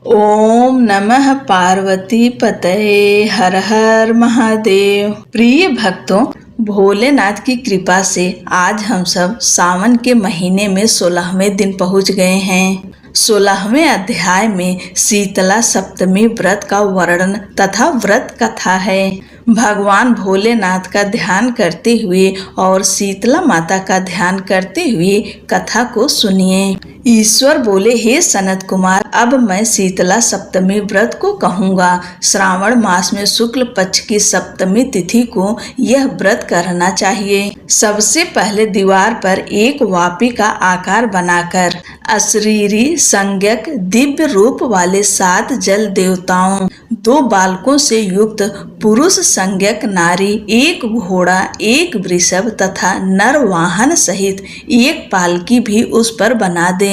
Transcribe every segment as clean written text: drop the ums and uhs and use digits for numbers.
ओम नमः पार्वती पतये हर हर महादेव। प्रिय भक्तों, भोलेनाथ की कृपा से आज हम सब सावन के महीने में 16वें दिन पहुंच गए हैं। 16वें अध्याय में शीतला सप्तमी व्रत का वर्णन तथा व्रत कथा है। भगवान भोलेनाथ का ध्यान करते हुए और शीतला माता का ध्यान करते हुए कथा को सुनिए। ईश्वर बोले, हे सनत कुमार, अब मैं शीतला सप्तमी व्रत को कहूँगा। श्रावण मास में शुक्ल पक्ष की सप्तमी तिथि को यह व्रत करना चाहिए। सबसे पहले दीवार पर एक वापी का आकार बनाकर अशरीरी संज्ञक दिव्य रूप वाले 7 जल देवताओं, 2 बालकों से युक्त पुरुष संज्ञक नारी, 1 घोड़ा, 1 वृषभ तथा नर वाहन सहित 1 पालकी भी उस पर बना दें।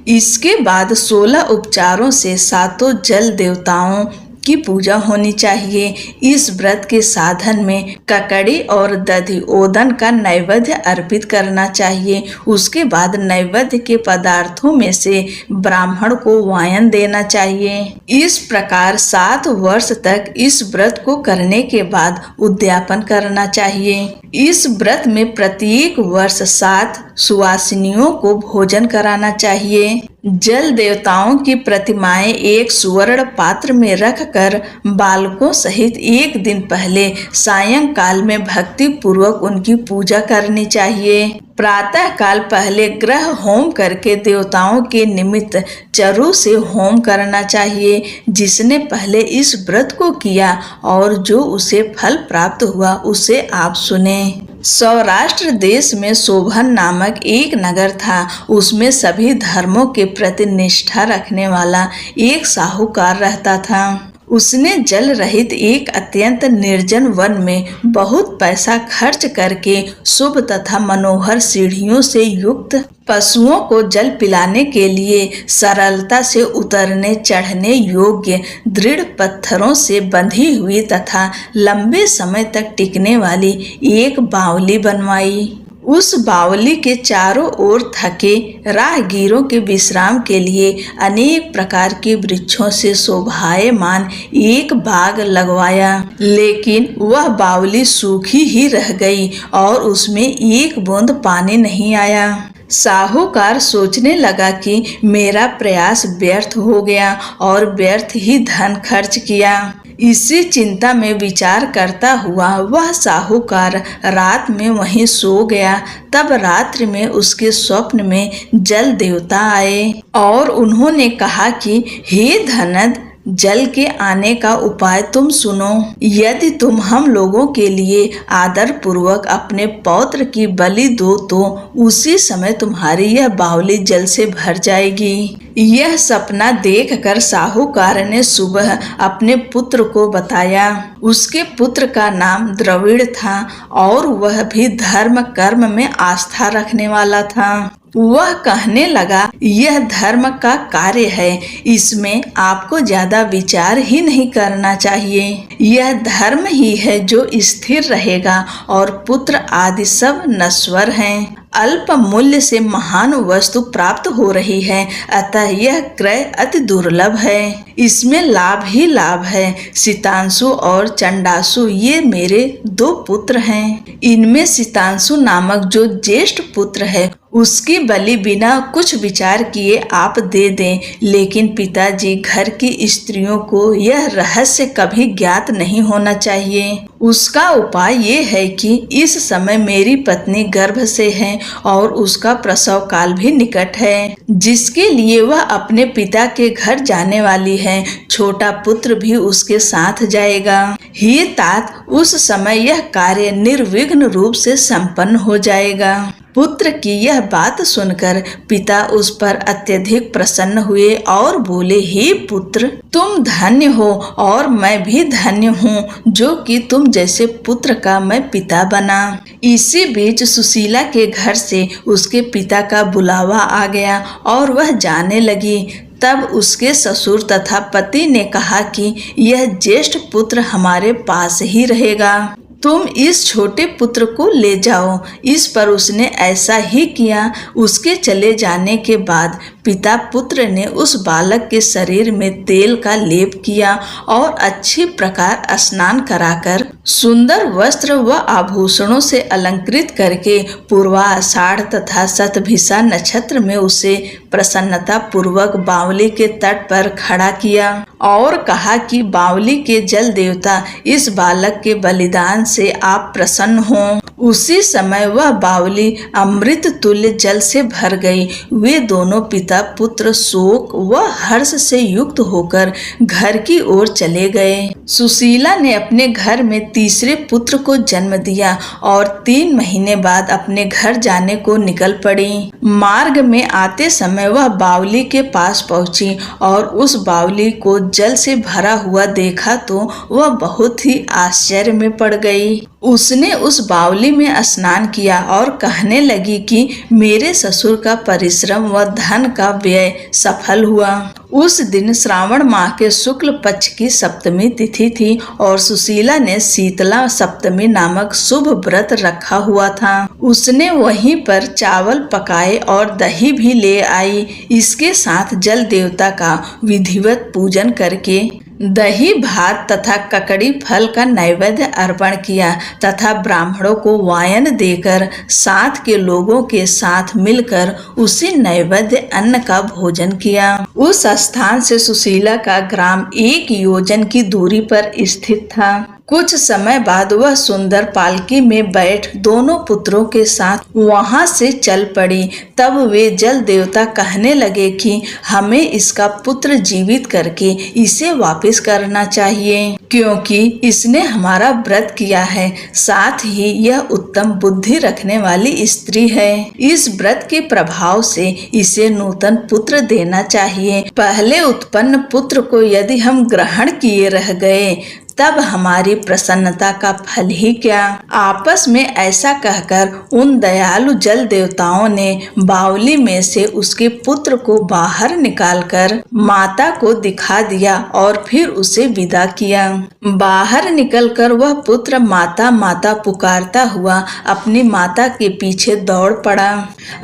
इसके बाद 16 उपचारों से 7 जल देवताओं की पूजा होनी चाहिए। इस व्रत के साधन में ककड़ी और दधि ओदन का नैवेद्य अर्पित करना चाहिए। उसके बाद नैवेद्य के पदार्थों में से ब्राह्मण को वायन देना चाहिए। इस प्रकार 7 वर्ष तक इस व्रत को करने के बाद उद्यापन करना चाहिए। इस व्रत में प्रत्येक वर्ष 7 सुवासिनियों को भोजन कराना चाहिए। जल देवताओं की प्रतिमाएं एक सुवर्ण पात्र में रखकर बालकों सहित 1 दिन पहले सायंकाल में भक्ति पूर्वक उनकी पूजा करनी चाहिए। प्रातः काल पहले ग्रह होम करके देवताओं के निमित्त चरु से होम करना चाहिए। जिसने पहले इस व्रत को किया और जो उसे फल प्राप्त हुआ उसे आप सुने। सौराष्ट्र देश में शोभन नामक एक नगर था। उसमें सभी धर्मों के प्रति निष्ठा रखने वाला एक साहूकार रहता था। उसने जल रहित एक अत्यंत निर्जन वन में बहुत पैसा खर्च करके शुभ तथा मनोहर सीढ़ियों से युक्त पशुओं को जल पिलाने के लिए सरलता से उतरने चढ़ने योग्य दृढ़ पत्थरों से बंधी हुई तथा लंबे समय तक टिकने वाली एक बावली बनवाई। उस बावली के चारों ओर थके राहगीरों के विश्राम के लिए अनेक प्रकार के वृक्षों से शोभायमान एक बाग लगवाया। लेकिन वह बावली सूखी ही रह गई और उसमें एक बूंद पानी नहीं आया। साहूकार सोचने लगा कि मेरा प्रयास व्यर्थ हो गया और व्यर्थ ही धन खर्च किया। इसी चिंता में विचार करता हुआ वह साहूकार रात में वहीं सो गया। तब रात्रि में उसके स्वप्न में जल देवता आए और उन्होंने कहा कि हे धनद, जल के आने का उपाय तुम सुनो। यदि तुम हम लोगों के लिए आदर पूर्वक अपने पौत्र की बलि दो तो उसी समय तुम्हारी यह बावली जल से भर जाएगी। यह सपना देखकर साहूकार ने सुबह अपने पुत्र को बताया। उसके पुत्र का नाम द्रविड़ था और वह भी धर्म कर्म में आस्था रखने वाला था। वह कहने लगा, यह धर्म का कार्य है, इसमें आपको ज्यादा विचार ही नहीं करना चाहिए। यह धर्म ही है जो स्थिर रहेगा और पुत्र आदि सब नश्वर हैं। अल्प मूल्य से महान वस्तु प्राप्त हो रही है, अतः यह क्रय अति दुर्लभ है। इसमें लाभ ही लाभ है। शीतांशु और चंडासु ये मेरे 2 पुत्र हैं। इनमें शीतांशु नामक जो ज्येष्ठ पुत्र है उसकी बलि बिना कुछ विचार किए आप दे दें, लेकिन पिताजी घर की स्त्रियों को यह रहस्य कभी ज्ञात नहीं होना चाहिए। उसका उपाय ये है कि इस समय मेरी पत्नी गर्भ से है और उसका प्रसव काल भी निकट है, जिसके लिए वह अपने पिता के घर जाने वाली है। छोटा पुत्र भी उसके साथ जाएगा। हे तात, उस समय यह कार्य निर्विघ्न रूप से संपन्न हो जाएगा। पुत्र की यह बात सुनकर पिता उस पर अत्यधिक प्रसन्न हुए और बोले, हे पुत्र, तुम धन्य हो और मैं भी धन्य हूँ जो कि तुम जैसे पुत्र का मैं पिता बना। इसी बीच सुशीला के घर से उसके पिता का बुलावा आ गया और वह जाने लगी। तब उसके ससुर तथा पति ने कहा कि यह ज्येष्ठ पुत्र हमारे पास ही रहेगा, तुम इस छोटे पुत्र को ले जाओ। इस पर उसने ऐसा ही किया। उसके चले जाने के बाद पिता पुत्र ने उस बालक के शरीर में तेल का लेप किया और अच्छी प्रकार स्नान कराकर सुंदर वस्त्र व आभूषणों से अलंकृत करके पूर्वाषाढ़ तथा शतभिषा नक्षत्र में उसे प्रसन्नता पूर्वक बावली के तट पर खड़ा किया और कहा कि बावली के जल देवता, इस बालक के बलिदान से आप प्रसन्न हों। उसी समय वह बावली अमृत तुल्य जल से भर गई। वे दोनों पिता पुत्र शोक व हर्ष से युक्त होकर घर की ओर चले गए। सुशीला ने अपने घर में तीसरे पुत्र को जन्म दिया और 3 महीने बाद अपने घर जाने को निकल पड़ी। मार्ग में आते समय वह बावली के पास पहुंची और उस बावली को जल से भरा हुआ देखा तो वह बहुत ही आश्चर्य में पड़ गई। उसने उस बावली में स्नान किया और कहने लगी कि मेरे ससुर का परिश्रम व धन का व्यय सफल हुआ। उस दिन श्रावण माह के शुक्ल पक्ष की सप्तमी तिथि थी और सुशीला ने शीतला सप्तमी नामक शुभ व्रत रखा हुआ था। उसने वहीं पर चावल पकाए और दही भी ले आई। इसके साथ जल देवता का विधिवत पूजन करके दही भात तथा ककड़ी फल का नैवेद्य अर्पण किया तथा ब्राह्मणों को वायन देकर साथ के लोगों के साथ मिलकर उसी नैवेद्य अन्न का भोजन किया। उस स्थान से सुशीला का ग्राम 1 योजन की दूरी पर स्थित था। कुछ समय बाद वह सुंदर पालकी में बैठ दोनों पुत्रों के साथ वहां से चल पड़ी। तब वे जल देवता कहने लगे कि हमें इसका पुत्र जीवित करके इसे वापस करना चाहिए, क्योंकि इसने हमारा व्रत किया है, साथ ही यह उत्तम बुद्धि रखने वाली स्त्री है। इस व्रत के प्रभाव से इसे नूतन पुत्र देना चाहिए। पहले उत्पन्न पुत्र को यदि हम ग्रहण किए रह गए तब हमारी प्रसन्नता का फल ही क्या। आपस में ऐसा कहकर उन दयालु जल देवताओं ने बावली में से उसके पुत्र को बाहर निकालकर माता को दिखा दिया और फिर उसे विदा किया। बाहर निकलकर वह पुत्र माता माता पुकारता हुआ अपनी माता के पीछे दौड़ पड़ा।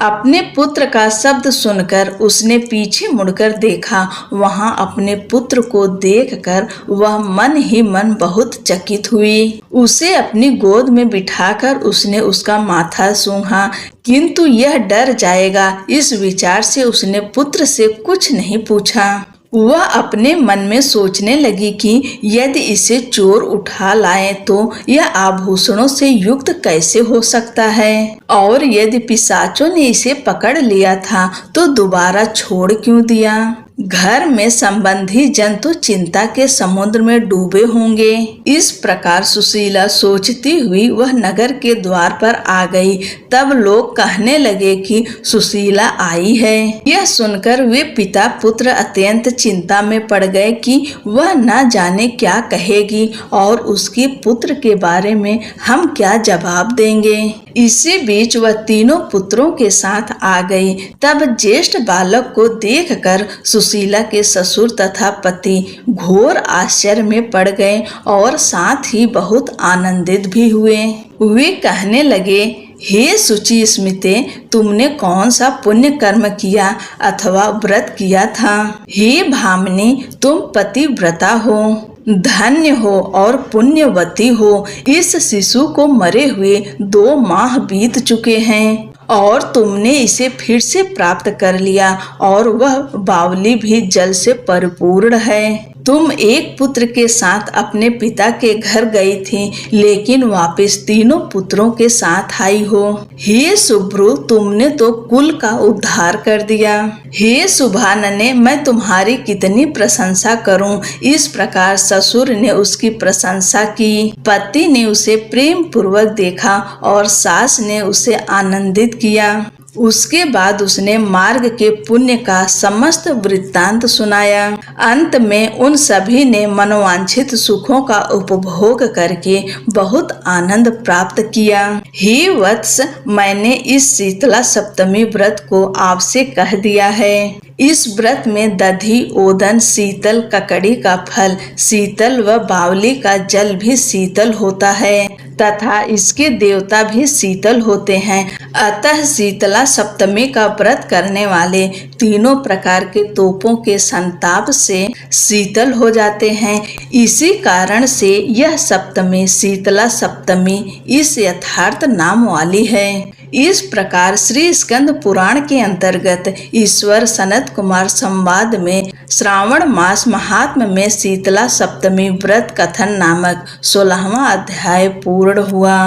अपने पुत्र का शब्द सुनकर उसने पीछे मुड़कर देखा। वहां अपने पुत्र को देखकर वह मन ही मन बहुत चकित हुई। उसे अपनी गोद में बिठाकर उसने उसका माथा सूंघा, किंतु यह डर जाएगा इस विचार से उसने पुत्र से कुछ नहीं पूछा। वह अपने मन में सोचने लगी कि यदि इसे चोर उठा लाए तो यह आभूषणों से युक्त कैसे हो सकता है, और यदि पिशाचों ने इसे पकड़ लिया था तो दोबारा छोड़ क्यों दिया। घर में संबंधी जन तो चिंता के समुद्र में डूबे होंगे। इस प्रकार सुशीला सोचती हुई वह नगर के द्वार पर आ गई। तब लोग कहने लगे कि सुशीला आई है। यह सुनकर वे पिता पुत्र अत्यंत चिंता में पड़ गए कि वह न जाने क्या कहेगी और उसके पुत्र के बारे में हम क्या जवाब देंगे। इसी बीच वह तीनों पुत्रों के साथ आ गई। तब ज्येष्ठ बालक को देखकर सुशीला के ससुर तथा पति घोर आश्चर्य में पड़ गए और साथ ही बहुत आनंदित भी हुए। वे कहने लगे, हे शुचि स्मिते, तुमने कौन सा पुण्य कर्म किया अथवा व्रत किया था। हे भामिनी, तुम पतिव्रता हो, धन्य हो और पुण्यवती हो। इस शिशु को मरे हुए 2 माह बीत चुके हैं और तुमने इसे फिर से प्राप्त कर लिया और वह बावली भी जल से परिपूर्ण है। तुम एक पुत्र के साथ अपने पिता के घर गई थी, लेकिन वापस तीनों पुत्रों के साथ आई हो। हे शुभ्रु, तुमने तो कुल का उद्धार कर दिया। हे शुभानने, मैं तुम्हारी कितनी प्रशंसा करूं। इस प्रकार ससुर ने उसकी प्रशंसा की। पति ने उसे प्रेम पूर्वक देखा और सास ने उसे आनंदित किया। उसके बाद उसने मार्ग के पुण्य का समस्त वृत्तांत सुनाया। अंत में उन सभी ने मनोवांछित सुखों का उपभोग करके बहुत आनंद प्राप्त किया। हे वत्स, मैंने इस शीतला सप्तमी व्रत को आपसे कह दिया है। इस व्रत में दधी, ओदन, शीतल ककड़ी का फल, शीतल व बावली का जल भी शीतल होता है तथा इसके देवता भी शीतल होते हैं। अतः शीतला सप्तमी का व्रत करने वाले तीनों प्रकार के तोपों के संताप से शीतल हो जाते हैं। इसी कारण से यह सप्तमी शीतला सप्तमी इस यथार्थ नाम वाली है। इस प्रकार श्री स्कंद पुराण के अंतर्गत ईश्वर सनत कुमार संवाद में श्रावण मास महात्म्य में शीतला सप्तमी व्रत कथन नामक 16वां अध्याय पूर्ण हुआ।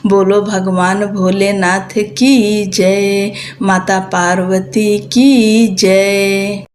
बोलो भगवान भोलेनाथ की जय, माता पार्वती की जय।